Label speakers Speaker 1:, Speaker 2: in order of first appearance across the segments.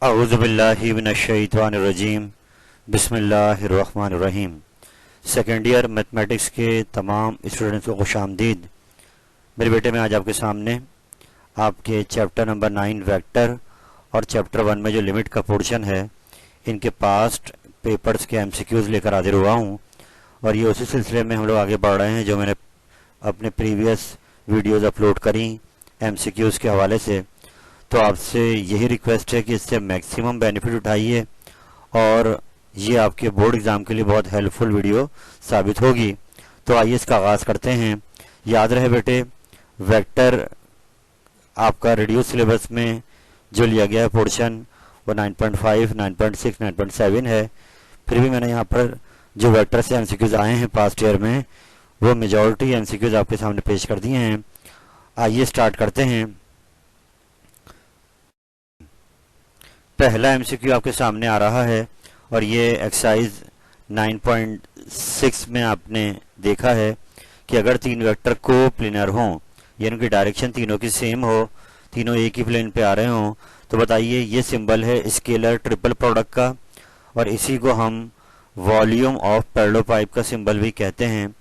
Speaker 1: अऊज़ुबिल्लाहि मिनश्शैतानिर्रजीम बिस्मिल्लाहिर्रहमानिर्रहीम। Second year mathematics के तमाम स्टूडेंट्स को खुशामदीद। मेरे बेटे मैं आज आपके सामने आपके चैप्टर नंबर 9 वेक्टर और चैप्टर 1 में जो लिमिट का पोर्शन है इनके पास्ट पेपर्स के एमसीक्यूज़ लेकर हाजिर हुआ हूँ। और ये उसी सिलसिले में हम लोग आगे बढ़ रहे हैं जो मैंने अपने प्रीवियस वीडियोज़ अपलोड करी एमसीक्यूज़ के हवाले से। तो आपसे यही रिक्वेस्ट है कि इससे मैक्सिमम बेनिफिट उठाइए और ये आपके बोर्ड एग्ज़ाम के लिए बहुत हेल्पफुल वीडियो साबित होगी। तो आइए इसका आगाज़ करते हैं। याद रहे बेटे, वेक्टर आपका रिड्यूस सिलेबस में जो लिया गया है पोर्शन वो 9.5, 9.6, 9.7 है। फिर भी मैंने यहाँ पर जो वेक्टर से एमसीक्यूज आए हैं पास्ट ईयर में वो मेजॉरिटी एमसीक्यूज आपके सामने पेश कर दिए हैं। आइए स्टार्ट करते हैं। पहला एमसीक्यू आपके सामने आ रहा है और ये एक्सरसाइज 9.6 में आपने देखा है कि अगर तीन वेक्टर को प्लेनर हों यानी उनकी डायरेक्शन तीनों की सेम हो, तीनों एक ही प्लेन पे आ रहे हों, तो बताइए ये सिंबल है स्केलर ट्रिपल प्रोडक्ट का और इसी को हम वॉल्यूम ऑफ पैरेललोपाइप का सिंबल भी कहते हैं।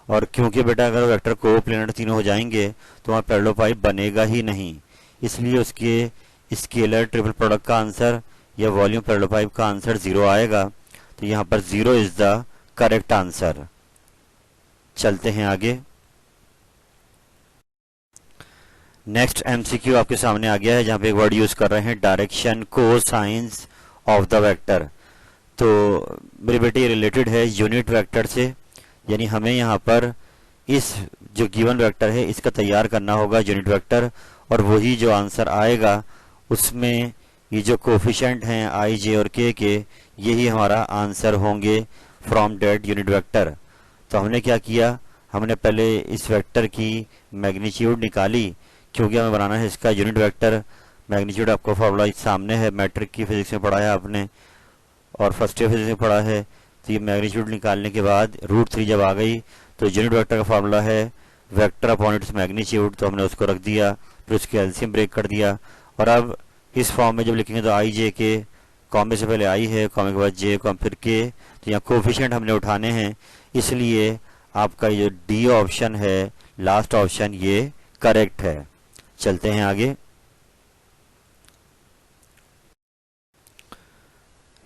Speaker 1: और क्योंकि बेटा अगर वेक्टर को प्लेनर तीनों हो जाएंगे तो वहाँ पैरेललोपाइप बनेगा ही नहीं, इसलिए उसके स्केलर ट्रिपल प्रोडक्ट का आंसर या वॉल्यूम पैरेललोपाइप का आंसर 0 आएगा। तो यहाँ पर 0 इज द करेक्ट आंसर। चलते हैं आगे। नेक्स्ट एमसीक्यू आपके सामने आ गया है जहाँ पे एक वर्ड यूज कर रहे हैं direction cosines of the vector. तो मेरे बेटे ये रिलेटेड है यूनिट वेक्टर से, यानी हमें यहाँ पर इस जो गिवन वेक्टर है इसका तैयार करना होगा यूनिट वेक्टर, और वही जो आंसर आएगा उसमें ये जो कोफिशिएंट हैं आई, जे और के यही हमारा आंसर होंगे फ्रॉम डेट यूनिट वेक्टर। तो हमने क्या किया, हमने पहले इस वेक्टर की मैग्नीट्यूड निकाली क्योंकि हमें बनाना है इसका यूनिट वेक्टर। मैग्नीट्यूड आपको फॉर्मूला सामने है, मैट्रिक की फिजिक्स में पढ़ा है आपने और फर्स्ट ईयर फिजिक्स में पढ़ा है। तो ये मैग्नीट्यूड निकालने के बाद √3 जब आ गई तो यूनिट वेक्टर का फॉर्मूला है वेक्टर अपॉन इट्स मैग्नीट्यूड, तो हमने उसको रख दिया, फिर उसके एलसीएम ब्रेक कर दिया। और अब इस फॉर्म में जब लिखेंगे तो आई जे के, कॉमे से पहले आई है, कॉमे के बाद जे, कॉम फिर के, तो यहाँ कोफिशिएंट हमने उठाने हैं, इसलिए आपका ये डी ऑप्शन है लास्ट ऑप्शन ये करेक्ट है। चलते हैं आगे।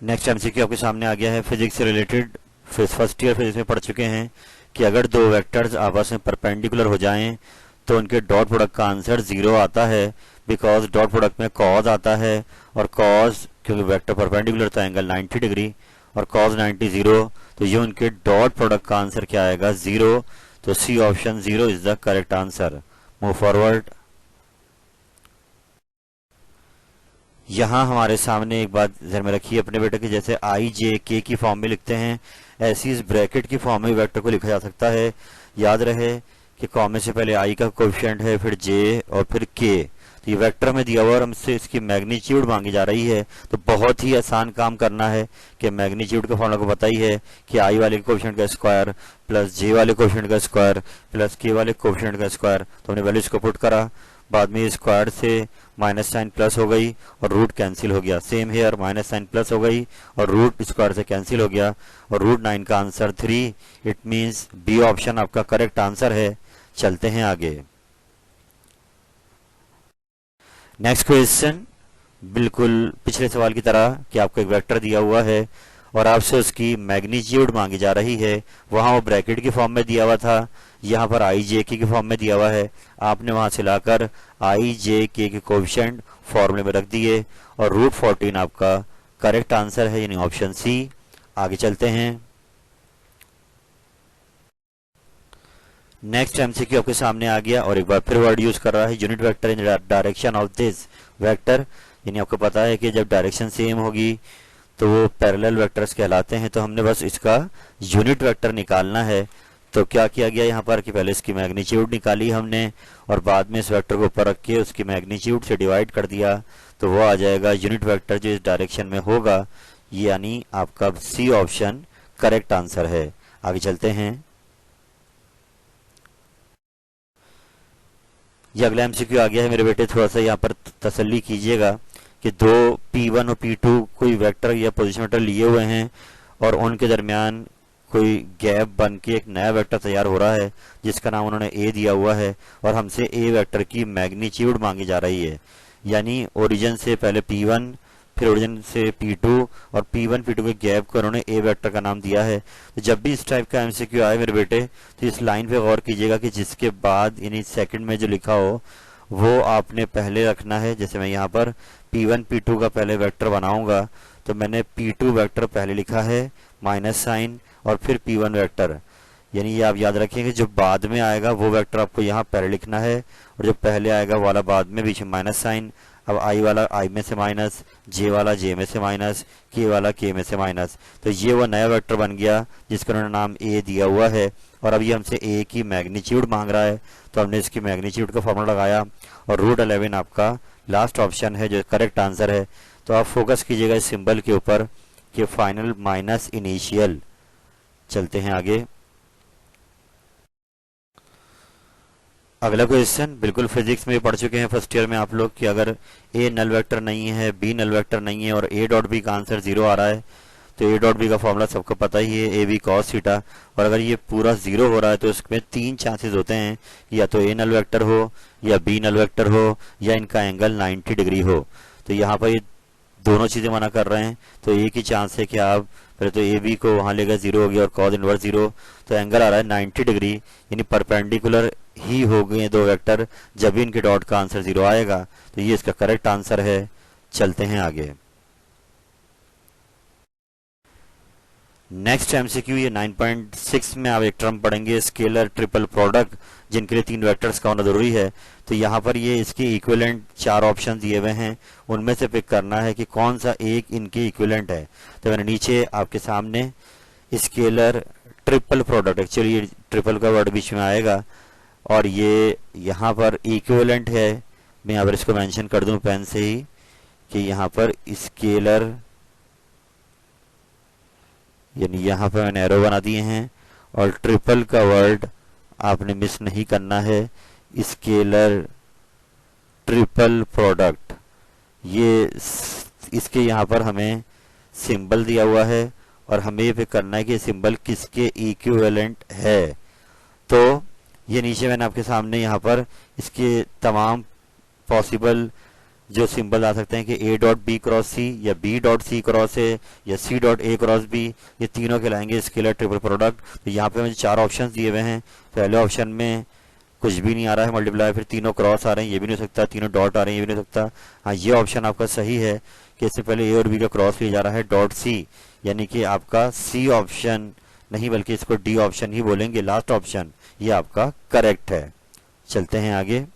Speaker 1: नेक्स्ट एमसीक्यू आपके सामने आ गया है फिजिक्स से रिलेटेड। फर्स्ट ईयर फिजिक्स में पढ़ चुके हैं कि अगर दो वेक्टर्स आपस में परपेंडिकुलर हो जाएं तो उनके डॉट प्रोडक्ट का आंसर 0 आता है, बिकॉज डॉट प्रोडक्ट में कॉज आता है और कॉज क्योंकि वेक्टर परपेंडिकुलर था एंगल 90 डिग्री और कॉज 90 0, तो ये उनके डॉट प्रोडक्ट का आंसर क्या आएगा 0। तो C option 0 is the correct answer. Move forward. यहाँ हमारे सामने एक बात ध्यान में रखिए अपने बेटे की, जैसे आई जे के की फॉर्म में लिखते हैं ऐसी इस ब्रैकेट की फॉर्म में वेक्टर को लिखा जा सकता है। याद रहे कि कॉमे से पहले आई का कोएफिशिएंट है, फिर जे और फिर के। तो ये वेक्टर में दिया हुआ और हमसे इसकी मैग्नीट्यूड मांगी जा रही है, तो बहुत ही आसान काम करना है कि मैग्नीट्यूड का फॉर्मूला को पता ही है कि आई वाले कोएफिशिएंट का स्क्वायर प्लस जे वाले कोएफिशिएंट का स्क्वायर प्लस के वाले कोएफिशिएंट का स्क्वायर। तो हमने वैल्यूज को पुट करा, बाद में स्क्वायर से माइनस साइन प्लस हो गई और रूट कैंसिल हो गया। Same here minus sign plus हो गई और रूट स्क्वायर से कैंसिल हो गया और √9 का answer 3। It means B option आपका करेक्ट आंसर है। चलते हैं आगे। नेक्स्ट क्वेश्चन बिल्कुल पिछले सवाल की तरह कि आपको एक वेक्टर दिया हुआ है और आपसे उसकी मैग्नीट्यूड मांगी जा रही है। वहां वो ब्रैकेट की फॉर्म में दिया हुआ था, यहाँ पर आई जे के फॉर्म में दिया हुआ है। आपने वहां से लाकर आई जे के कोएफिशिएंट फॉर्मूले में रख दिए और √14 आपका करेक्ट आंसर है, यानी ऑप्शन सी। आगे चलते हैं। नेक्स्ट एमसीक्यू आपके सामने आ गया और एक बार फिर वर्ड यूज कर रहा है unit vector in direction of this vector, यानी आपको पता है कि जब डायरेक्शन सेम होगी तो वो पैरेलल वेक्टर्स कहलाते हैं। तो हमने बस इसका यूनिट वेक्टर निकालना है। तो क्या किया गया यहाँ पर कि पहले इसकी मैग्नीट्यूड निकाली हमने और बाद में इस वेक्टर को ऊपर रख के उसकी मैग्नीट्यूड से डिवाइड कर दिया, तो वो आ जाएगा यूनिट वेक्टर जो इस डायरेक्शन में होगा, यानी आपका सी ऑप्शन करेक्ट आंसर है। आगे चलते हैं। ये अगला एमसीक्यू आ गया है मेरे बेटे, थोड़ा सा यहाँ पर तसल्ली कीजिएगा कि दो P1 और P2 कोई वेक्टर या पोजीशन वेक्टर लिए हुए हैं और उनके दरमियान कोई गैप बन के एक नया वेक्टर तैयार हो रहा है जिसका नाम उन्होंने ए दिया हुआ है और हमसे ए वेक्टर की मैग्नीट्यूड मांगी जा रही है। यानी ओरिजिन से पहले P1, फिर ओरिजिन से P2 और P1 P2 के गैप को उन्होंने ए वेक्टर का नाम दिया है। तो जब भी इस टाइप का एमसीक्यू आए मेरे बेटे तो इस लाइन पे गौर कीजिएगा कि जिसके बाद यानी सेकंड में जो लिखा हो वो आपने पहले रखना है। जैसे मैं यहाँ पर P1 P2 का पहले वेक्टर बनाऊंगा तो मैंने P2 वेक्टर पहले लिखा है माइनस साइन और फिर P1 वेक्टर, यानी ये आप याद रखेंगे जो बाद में आएगा वो वेक्टर आपको यहाँ पहले लिखना है और जो पहले आएगा वाला बाद में, बीच में माइनस साइन। अब आई वाला आई में से माइनस, जे वाला जे में से माइनस, के वाला के में से माइनस। तो ये वो नया वेक्टर बन गया जिसका उन्होंने नाम ए दिया हुआ है और अब ये हमसे ए की मैग्नीट्यूड मांग रहा है तो हमने इसकी मैग्नीट्यूड का फॉर्मूला लगाया और √11 आपका लास्ट ऑप्शन है जो करेक्ट आंसर है। तो आप फोकस कीजिएगा इस सिंबल के ऊपर कि फाइनल माइनस इनिशियल। चलते हैं आगे। अगला क्वेश्चन बिल्कुल फिजिक्स में पढ़ चुके हैं फर्स्ट ईयर में आप लोग कि अगर ए नल वेक्टर नहीं है, बी नल वेक्टर नहीं है और ए डॉट बी का आंसर 0 आ रहा है तो ए डॉट बी का फॉर्मूला सबको पता ही है, ए बी कॉस थीटा। और अगर ये पूरा 0 हो रहा है तो इसमें 3 चांसेस होते हैं कि या तो ए नल वेक्टर हो या बी नल वेक्टर हो या इनका एंगल 90 डिग्री हो। तो यहाँ पर ये दोनों चीजें मना कर रहे हैं तो एक ही चांस है कि आप पहले तो ए बी को वहां लेगा 0 हो गया और कॉस इनवर्स 0, तो एंगल आ रहा है 90 डिग्री, यानी परपेंडिकुलर ही हो गए दो वेक्टर जब भी इनके डॉट का आंसर 0 आएगा। तो ये इसका करेक्ट आंसर है। चलते हैं आगे। नेक्स्ट एमसीक्यू ये 9.6 में आप एक टर्म पढ़ेंगे स्केलर ट्रिपल प्रोडक्ट जिनके लिए 3 वेक्टर्स का होना जरूरी है। तो यहाँ पर ये इसके इक्विवेलेंट 4 ऑप्शन दिए हुए हैं, उनमें से पिक करना है कि कौन सा एक इनके इक्विवेलेंट है। तो मैंने नीचे आपके सामने स्केलर ट्रिपल प्रोडक्ट, एक्चुअली ये ट्रिपल का वर्ड बीच में आएगा और ये यहाँ पर इक्विवेलेंट है। मैं यहाँ पर इसको मेंशन कर दूं पेन से ही कि यहाँ पर स्केलर, यानी यहाँ पर मैंने एरो बना दिए हैं और ट्रिपल का वर्ड आपने मिस नहीं करना है, स्केलर ट्रिपल प्रोडक्ट। ये इसके यहाँ पर हमें सिंबल दिया हुआ है और हमें ये करना है कि सिंबल किसके इक्विवेलेंट है। तो ये नीचे मैंने आपके सामने यहाँ पर इसके तमाम पॉसिबल जो सिंबल आ सकते हैं कि A dot B cross C या B dot C cross A या C dot A cross B, ये तीनों कहलाएंगे स्केलर ट्रिपल प्रोडक्ट। तो यहाँ पे मुझे 4 ऑप्शन दिए हुए हैं। पहले ऑप्शन में कुछ भी नहीं आ रहा है मल्टीप्लाई, फिर तीनों क्रॉस आ रहे हैं ये भी नहीं हो सकता, तीनों डॉट आ रहे हैं ये भी नहीं हो सकता। हाँ, ये ऑप्शन आपका सही है कि इससे पहले ए और बी का क्रॉस लिया जा रहा है डॉट सी, यानी कि आपका सी ऑप्शन नहीं बल्कि इसको डी ऑप्शन ही बोलेंगे, लास्ट ऑप्शन, ये आपका करेक्ट है। चलते हैं आगे।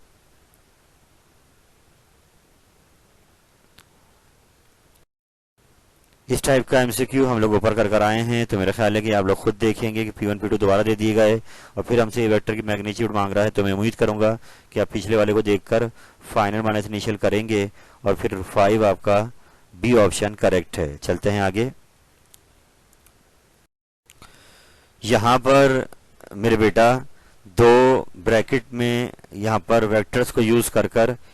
Speaker 1: इस टाइप का एमसीक्यू हम लोग ऊपर कर आए हैं तो मेरा ख्याल है कि आप लोग खुद देखेंगे कि P1 P2 दोबारा दे दिए गए और फिर हमसे ये वेक्टर की मैग्नीट्यूड मांग रहा है। तो मैं उम्मीद करूंगा कि आप पिछले वाले को देखकर फाइनल माइनस इनिशियल करेंगे और फिर 5 आपका बी ऑप्शन करेक्ट है। चलते हैं आगे। यहाँ पर मेरे बेटा 2 ब्रैकेट में यहाँ पर वेक्टर्स को यूज कर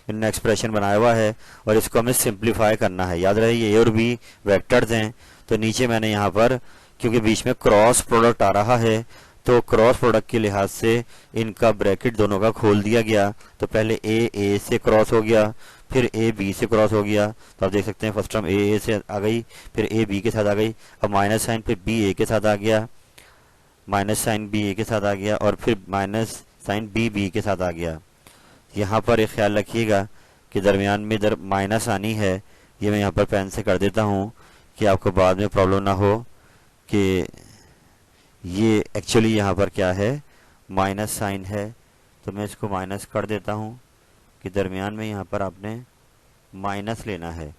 Speaker 1: इन्होंने एक्सप्रेशन बनाया हुआ है और इसको हमें सिंप्लीफाई करना है। याद रहे ये ए और बी वेक्टर्स हैं तो नीचे मैंने यहाँ पर क्योंकि बीच में क्रॉस प्रोडक्ट आ रहा है तो क्रॉस प्रोडक्ट के लिहाज से इनका ब्रैकेट दोनों का खोल दिया गया। तो पहले ए से क्रॉस हो गया, फिर ए बी से क्रॉस हो गया। तो आप देख सकते हैं फर्स्ट टर्म ए से आ गई, फिर ए बी के साथ आ गई, अब माइनस साइन फिर बी ए के साथ आ गया, माइनस साइन बी ए के साथ आ गया और फिर माइनस साइन बी बी के साथ आ गया। यहाँ पर एक ख्याल रखिएगा कि दरमियान में इधर माइनस आनी है, ये मैं यहाँ पर पेन से कर देता हूँ कि आपको बाद में प्रॉब्लम ना हो कि ये एक्चुअली यहाँ पर क्या है माइनस साइन है। तो मैं इसको माइनस कर देता हूँ कि दरमियान में यहाँ पर आपने माइनस लेना है।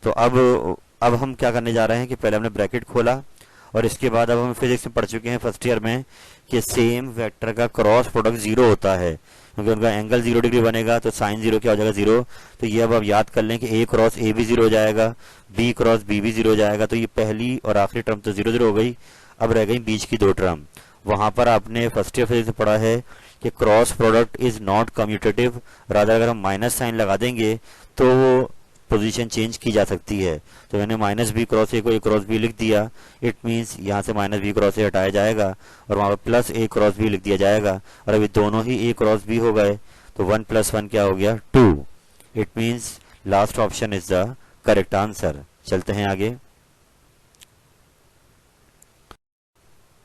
Speaker 1: तो अब हम क्या करने जा रहे हैं कि पहले हमने ब्रैकेट खोला और इसके बाद अब हम फिजिक्स में पढ़ चुके हैं फर्स्ट ईयर में कि सेम वेक्टर का क्रॉस प्रोडक्ट 0 होता है क्योंकि उनका एंगल 0 डिग्री बनेगा तो साइन 0 क्या हो जाएगा 0। तो ये अब आप याद कर लें कि ए क्रॉस ए भी 0 हो जाएगा, बी क्रॉस बी भी 0 हो जाएगा। तो ये पहली और आखिरी टर्म तो 0 0 हो गई, अब रह गई बीच की 2 टर्म। वहां पर आपने फर्स्ट ईयर फिजिक्स में पढ़ा है कि cross product is not commutative, rather अगर हम माइनस साइन लगा देंगे तो वो पोजीशन चेंज की जा सकती है। तो मैंने माइनस बी क्रॉस ए को ए क्रॉस बी लिख दिया, इट मीन्स यहाँ से माइनस बी क्रॉस ए हटाया जाएगा और वहाँ पर प्लस ए क्रॉस बी लिख दिया जाएगा, और अभी दोनों ही ए क्रॉस बी हो गए, तो 1 + 1 क्या हो गया 2। It means last option is the correct answer. चलते हैं आगे।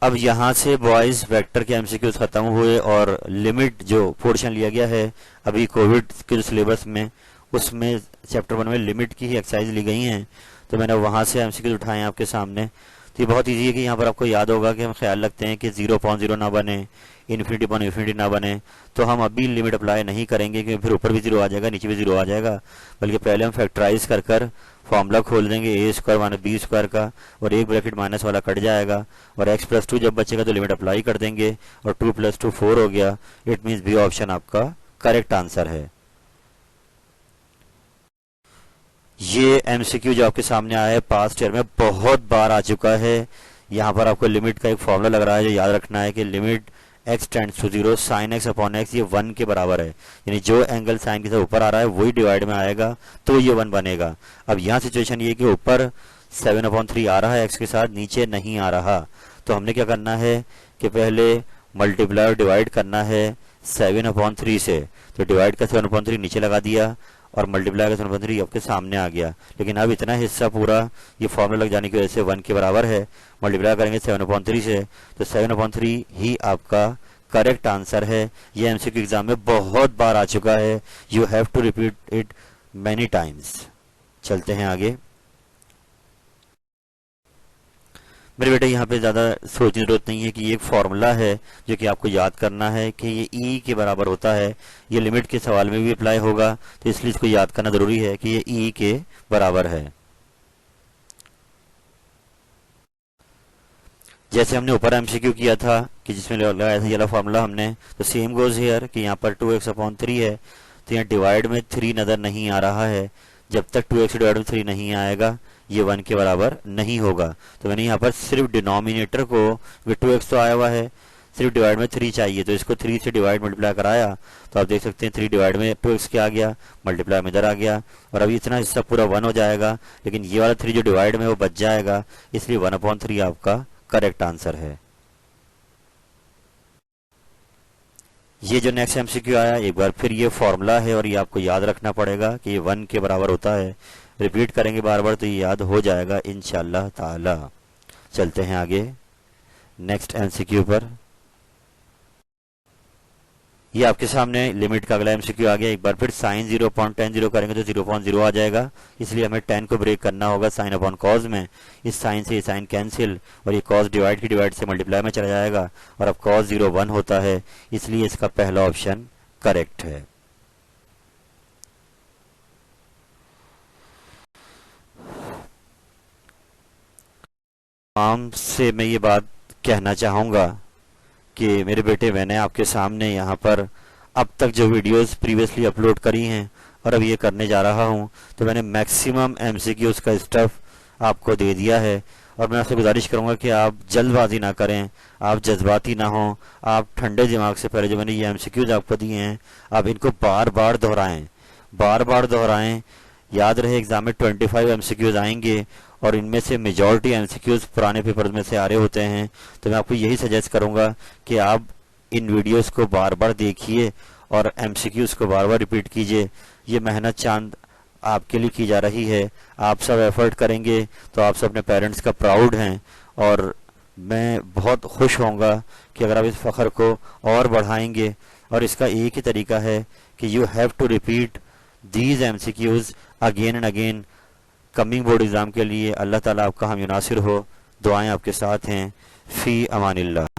Speaker 1: अब यहाँ से बॉयज वेक्टर के एमसीक्यूज खत्म हुए और लिमिट जो पोर्शन लिया गया है अभी कोविड के जो सिलेबस में, उसमें चैप्टर 1 में लिमिट की ही एक्सरसाइज ली गई हैं, तो मैंने वहाँ से एमसीक्यूज उठाए हैं आपके सामने। तो ये बहुत इजी है कि यहाँ पर आपको याद होगा कि हम ख्याल रखते हैं कि 0.0 ना बने, इन्फिनिटी अपॉन इन्फिनिटी ना बने, तो हम अभी लिमिट अप्लाई नहीं करेंगे क्योंकि फिर ऊपर भी 0 आ जाएगा, नीचे भी 0 आ जाएगा, बल्कि पहले हम फैक्टराइज कर फॉर्मूला खोल देंगे a² - b² का, और एक ब्रैकेट माइनस वाला कट जाएगा, और x + 2 जब बचेगा तो लिमिट अप्लाई कर देंगे, और 2 + 2 4 हो गया। इट मीन्स बी ऑप्शन आपका करेक्ट आंसर है। ये एमसीक्यू जो आपके सामने आया है पास्ट ईयर में बहुत बार आ चुका है। यहाँ पर आपको लिमिट का एक फॉर्मूला लग रहा है जो याद रखना है कि limit x tends to 0 sin x upon x ये 1 के बराबर है, यानी जो एंगल साइन के साथ ऊपर आ रहा है वही डिवाइड में आएगा तो ये 1 बनेगा। अब यहाँ सिचुएशन ये कि ऊपर 7/3 आ रहा है x के साथ, नीचे नहीं आ रहा, तो हमने क्या करना है कि पहले मल्टीप्लाई और डिवाइड करना है 7/3 से, तो डिवाइड का 7/3 नीचे लगा दिया और मल्टीप्लाई का 7/3 आपके सामने आ गया। लेकिन अब इतना हिस्सा पूरा ये फॉर्मूला लग जाने की वजह से 1 के बराबर है, मल्टीप्लाई करेंगे 7/3 से, तो 7/3 ही आपका करेक्ट आंसर है। ये एमसीक्यू एग्जाम में बहुत बार आ चुका है, you have to repeat it many times. चलते हैं आगे। मेरे बेटे यहाँ पे ज़्यादा सोचने की जरूरत नहीं है कि ये एक फॉर्मूला है जो कि आपको याद करना है कि ये ई के बराबर होता है। ये लिमिट के सवाल में भी अप्लाई होगा, तो इसलिए इसको याद करना जरूरी है कि ये ई के बराबर है। जैसे हमने ऊपर एमसीक्यू किया था कि जिसमें लगाया था ये वाला फॉर्मूला हमने, तो सेम गोज हियर कि यहाँ पर 2x/3 है, तो यहाँ डिवाइड में 3 नज़र नहीं आ रहा है। जब तक 2x डिवाइड में 3 नहीं आएगा ये 1 के बराबर नहीं होगा। तो मैंने यहाँ पर सिर्फ डिनोमिनेटर को, 2x तो आया हुआ है, सिर्फ डिवाइड में 3 चाहिए, तो इसको 3 से डिवाइड मल्टीप्लाई कराया, तो आप देख सकते हैं 3 डिवाइड में 2x क्या आ गया, मल्टीप्लाई में इधर आ गया, और अभी इतना हिस्सा पूरा 1 हो जाएगा, लेकिन ये वाला 3 जो डिवाइड में वो बच जाएगा, इसलिए 1/3 आपका करेक्ट आंसर है। ये जो नेक्स्ट एमसीक्यू आया एक बार फिर ये फॉर्मूला है और ये आपको याद रखना पड़ेगा कि ये 1 के बराबर होता है। रिपीट करेंगे बार बार तो ये याद हो जाएगा इंशाल्लाह ताला। चलते हैं आगे नेक्स्ट एमसीक्यू पर। ये आपके सामने लिमिट का अगला एमसीक्यू आ गया। एक बार फिर साइन 0.10 करेंगे तो 0.0 आ जाएगा, इसलिए हमें 10 को ब्रेक करना होगा साइन अपॉन कॉज में। इस साइन से ये साइन कैंसिल और ये कॉज डिवाइड की डिवाइड से मल्टीप्लाई में चला जाएगा, और अब कॉज 0 1 होता है, इसलिए इसका पहला ऑप्शन करेक्ट है। आम से मैं ये बात कहना चाहूँगा कि मेरे बेटे मैंने आपके सामने यहाँ पर अब तक जो वीडियोस प्रीवियसली अपलोड करी हैं और अब ये करने जा रहा हूँ, तो मैंने मैक्सिमम एमसीक्यूज का स्टफ आपको दे दिया है। और मैं आपसे गुजारिश करूँगा कि आप जल्दबाजी ना करें, आप जज्बाती ना हों, आप ठंडे दिमाग से पहले जो मैंने ये एमसीक्यूज आपको दिए हैं आप इनको बार बार दोहराएं, बार बार दोहराएं। याद रहे एग्जाम में 25 एमसीक्यूज आएंगे और इनमें से मेजॉरिटी एमसीक्यूज पुराने पेपर में से आ रहे होते हैं, तो मैं आपको यही सजेस्ट करूंगा कि आप इन वीडियोस को बार बार देखिए और एमसीक्यूज को बार बार रिपीट कीजिए। ये मेहनत चांद आपके लिए की जा रही है, आप सब एफर्ट करेंगे तो आप सब अपने पेरेंट्स का प्राउड हैं, और मैं बहुत खुश होऊंगा कि अगर आप इस फ़ख्र को और बढ़ाएंगे। और इसका एक ही तरीका है कि you have to repeat these MCQs again and again coming board exam के लिए। अल्लाह ताला आपका हम युनासिर हो, दुआएं आपके साथ हैं। फी अमानिल्लाह।